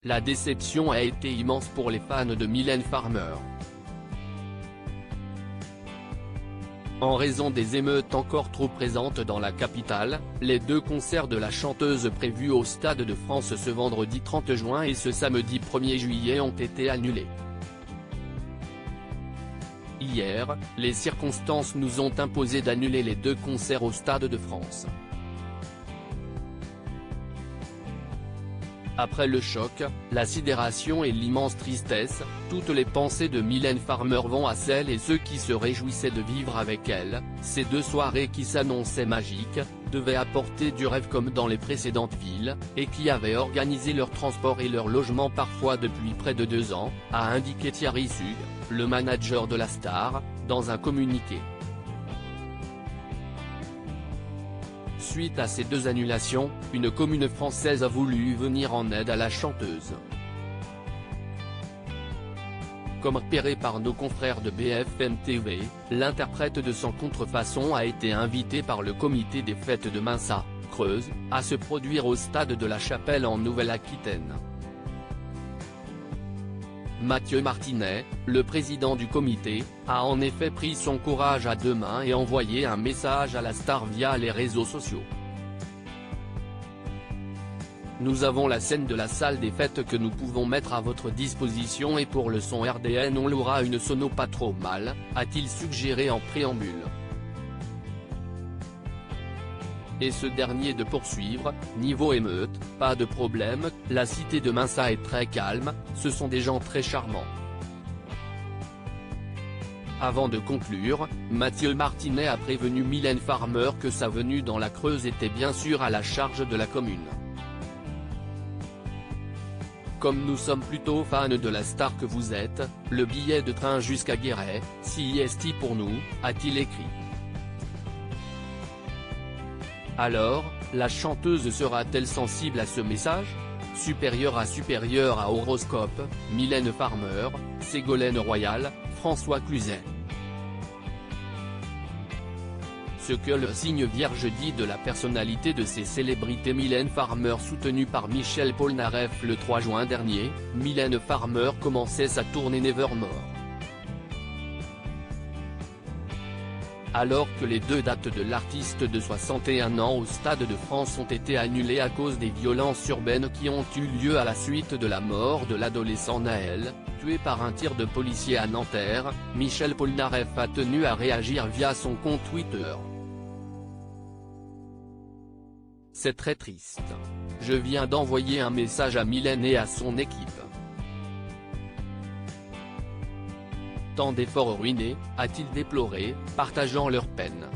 la déception a été immense pour les fans de Mylène Farmer. En raison des émeutes encore trop présentes dans la capitale, les deux concerts de la chanteuse prévus au Stade de France ce vendredi 30 juin et ce samedi 1er juillet ont été annulés. Hier, les circonstances nous ont imposé d'annuler les deux concerts au Stade de France. Après le choc, la sidération et l'immense tristesse, toutes les pensées de Mylène Farmer vont à celles et ceux qui se réjouissaient de vivre avec elle. Ces deux soirées qui s'annonçaient magiques, devaient apporter du rêve comme dans les précédentes villes, et qui avaient organisé leur transport et leur logement parfois depuis près de 2 ans, a indiqué Thierry Sug, le manager de la star, dans un communiqué. Suite à ces deux annulations, une commune française a voulu venir en aide à la chanteuse. Comme repéré par nos confrères de BFM TV, l'interprète de Sans Contrefaçon a été invité par le comité des fêtes de Minsat, Creuse, à se produire au stade de la Chapelle en Nouvelle-Aquitaine. Mathieu Martinet, le président du comité, a en effet pris son courage à deux mains et envoyé un message à la star via les réseaux sociaux. Nous avons la scène de la salle des fêtes que nous pouvons mettre à votre disposition et pour le son RDN on louera une sono pas trop mal, a-t-il suggéré en préambule. Et ce dernier de poursuivre, niveau émeute, pas de problème, la cité de Minsat est très calme, ce sont des gens très charmants. Avant de conclure, Mathieu Martinet a prévenu Mylène Farmer que sa venue dans la Creuse était bien sûr à la charge de la commune. Comme nous sommes plutôt fans de la star que vous êtes, le billet de train jusqu'à Guéret, CIST pour nous, a-t-il écrit. Alors, la chanteuse sera-t-elle sensible à ce message ? Supérieure à horoscope, Mylène Farmer, Ségolène Royal, François Cluzet. Ce que le signe vierge dit de la personnalité de ces célébrités. Mylène Farmer soutenue par Michel Polnareff le 3 juin dernier, Mylène Farmer commençait sa tournée Nevermore. Alors que les deux dates de l'artiste de 61 ans au Stade de France ont été annulées à cause des violences urbaines qui ont eu lieu à la suite de la mort de l'adolescent Naël, tué par un tir de policier à Nanterre, Michel Polnareff a tenu à réagir via son compte Twitter. C'est très triste. Je viens d'envoyer un message à Mylène et à son équipe. Tant d'efforts ruinés, a-t-il déploré, partageant leur peine.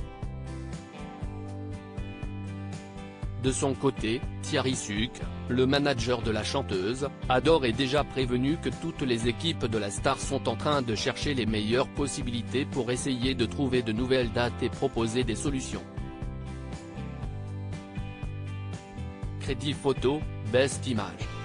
De son côté, Thierry Sug, le manager de la chanteuse, a d'ores et déjà prévenu que toutes les équipes de la star sont en train de chercher les meilleures possibilités pour essayer de trouver de nouvelles dates et proposer des solutions. Crédit photo, Best Image.